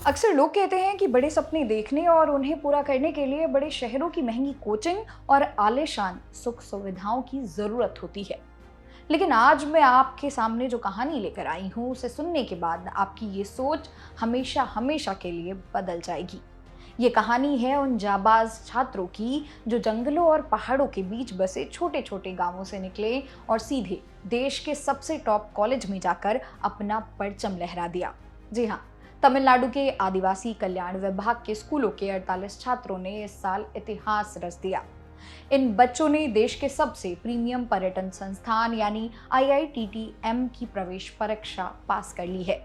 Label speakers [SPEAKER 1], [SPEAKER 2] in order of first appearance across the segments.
[SPEAKER 1] अक्सर लोग कहते हैं कि बड़े सपने देखने और उन्हें पूरा करने के लिए बड़े शहरों की महंगी कोचिंग और आलीशान सुख सुविधाओं की जरूरत होती है। लेकिन आज मैं आपके सामने जो कहानी लेकर आई हूँ उसे सुनने के बाद आपकी ये सोच हमेशा हमेशा के लिए बदल जाएगी। ये कहानी है उन जाबाज छात्रों की जो जंगलों और पहाड़ों के बीच बसे छोटे छोटे गांवों से निकले और सीधे देश के सबसे टॉप कॉलेज में जाकर अपना परचम लहरा दिया। जी हाँ, तमिलनाडु के आदिवासी कल्याण विभाग के स्कूलों के 48 छात्रों ने इस साल इतिहास रच दिया। इन बच्चों ने देश के सबसे प्रीमियम पर्यटन संस्थान यानी IITTM की प्रवेश परीक्षा पास कर ली है।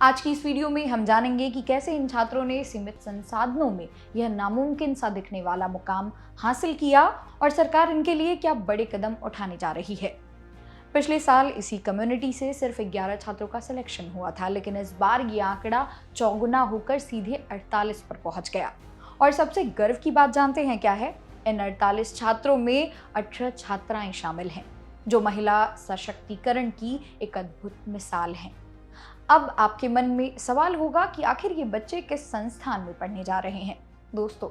[SPEAKER 1] आज की इस वीडियो में हम जानेंगे कि कैसे इन छात्रों ने सीमित संसाधनों में यह नामुमकिन सा दिखने वाला मुकाम हासिल किया और सरकार इनके लिए क्या बड़े कदम उठाने जा रही है। पिछले साल इसी कम्युनिटी से सिर्फ 11 छात्रों का सिलेक्शन हुआ था, लेकिन इस बार ये आंकड़ा चौगुना होकर सीधे 48 पर पहुंच गया। और सबसे गर्व की बात जानते हैं क्या है? इन 48 छात्रों में 18 छात्राएं शामिल हैं, जो महिला सशक्तिकरण की एक अद्भुत मिसाल हैं। अब आपके मन में सवाल होगा कि आखिर ये बच्चे किस संस्थान में पढ़ने जा रहे हैं। दोस्तों,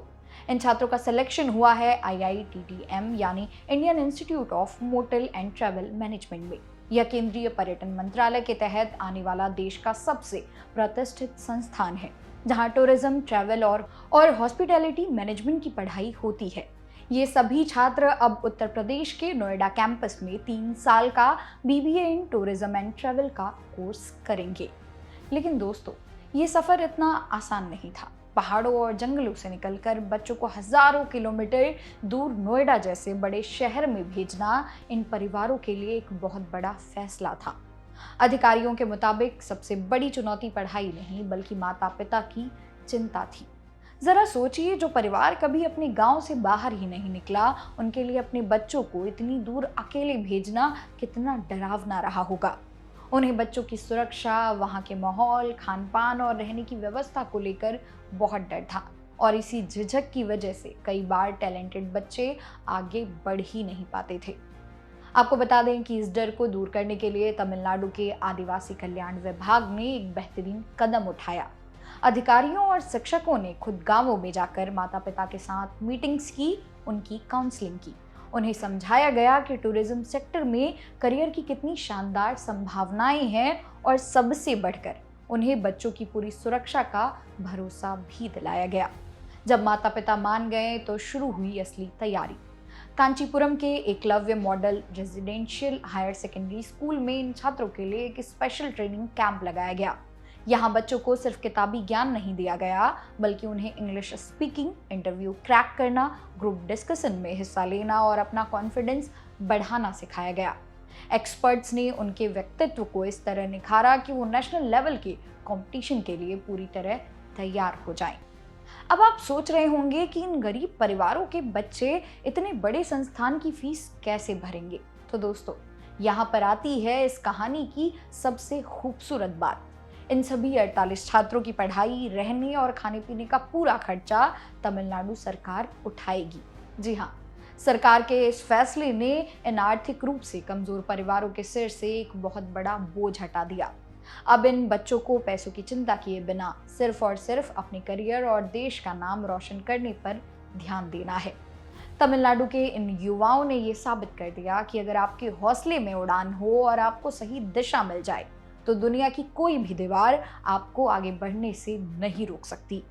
[SPEAKER 1] इन छात्रों का सिलेक्शन हुआ है IITTM यानी Indian institute of hotel and travel management में। यह केंद्रीय पर्यटन मंत्रालय के तहत आने वाला देश का सबसे प्रतिष्ठित संस्थान है, जहां टूरिज्म, ट्रैवल और हॉस्पिटैलिटी मैनेजमेंट की पढ़ाई होती है। ये सभी छात्र अब उत्तर प्रदेश के नोएडा कैंपस में 3 साल का BBA in tourism and travel का कोर्स करेंगे। लेकिन दोस्तों, ये सफर इतना आसान नहीं था। पहाड़ों और जंगलों से निकलकर बच्चों को हजारों किलोमीटर दूर नोएडा जैसे बड़े शहर में भेजना इन परिवारों के लिए एक बहुत बड़ा फैसला था। अधिकारियों के मुताबिक सबसे बड़ी चुनौती पढ़ाई नहीं बल्कि माता पिता की चिंता थी। जरा सोचिए, जो परिवार कभी अपने गांव से बाहर ही नहीं निकला, उनके लिए अपने बच्चों को इतनी दूर अकेले भेजना कितना डरावना रहा होगा। उन्हें बच्चों की सुरक्षा, वहाँ के माहौल, खान पान और रहने की व्यवस्था को लेकर बहुत डर था। और इसी झिझक की वजह से कई बार टैलेंटेड बच्चे आगे बढ़ ही नहीं पाते थे। आपको बता दें कि इस डर को दूर करने के लिए तमिलनाडु के आदिवासी कल्याण विभाग ने एक बेहतरीन कदम उठाया। अधिकारियों और शिक्षकों ने खुद गांवों में जाकर माता पिता के साथ मीटिंग्स की, उनकी काउंसलिंग की। उन्हें समझाया गया कि टूरिज्म सेक्टर में करियर की कितनी शानदार संभावनाएं हैं और सबसे बढ़कर उन्हें बच्चों की पूरी सुरक्षा का भरोसा भी दिलाया गया। जब माता पिता मान गए तो शुरू हुई असली तैयारी। कांचीपुरम के Eklavya model residential higher secondary school में इन छात्रों के लिए एक स्पेशल ट्रेनिंग कैंप लगाया गया। यहाँ बच्चों को सिर्फ किताबी ज्ञान नहीं दिया गया, बल्कि उन्हें इंग्लिश स्पीकिंग, इंटरव्यू क्रैक करना, ग्रुप डिस्कशन में हिस्सा लेना और अपना कॉन्फिडेंस बढ़ाना सिखाया गया। एक्सपर्ट्स ने उनके व्यक्तित्व को इस तरह निखारा कि वो नेशनल लेवल के कंपटीशन के लिए पूरी तरह तैयार हो जाएं। अब आप सोच रहे होंगे कि इन गरीब परिवारों के बच्चे इतने बड़े संस्थान की फीस कैसे भरेंगे। तो दोस्तों, यहाँ पर आती है इस कहानी की सबसे खूबसूरत बात। इन सभी 48 छात्रों की पढ़ाई, रहने और खाने पीने का पूरा खर्चा तमिलनाडु सरकार उठाएगी। जी हाँ, सरकार के इस फैसले ने इन आर्थिक रूप से कमजोर परिवारों के सिर से एक बहुत बड़ा बोझ हटा दिया। अब इन बच्चों को पैसों की चिंता किए बिना सिर्फ और सिर्फ अपने करियर और देश का नाम रोशन करने पर ध्यान देना है। तमिलनाडु के इन युवाओं ने ये साबित कर दिया कि अगर आपके हौसले में उड़ान हो और आपको सही दिशा मिल जाए तो दुनिया की कोई भी दीवार आपको आगे बढ़ने से नहीं रोक सकती।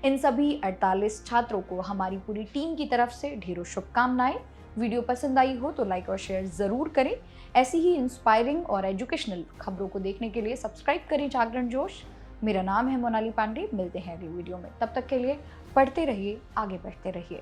[SPEAKER 1] इन सभी 48 छात्रों को हमारी पूरी टीम की तरफ से ढेरों शुभकामनाएं। वीडियो पसंद आई हो तो लाइक और शेयर जरूर करें। ऐसी ही इंस्पायरिंग और एजुकेशनल खबरों को देखने के लिए सब्सक्राइब करें जागरण जोश। मेरा नाम है मोनाली पांडे। मिलते हैं अगली वीडियो में, तब तक के लिए पढ़ते रहिए, आगे बढ़ते रहिए।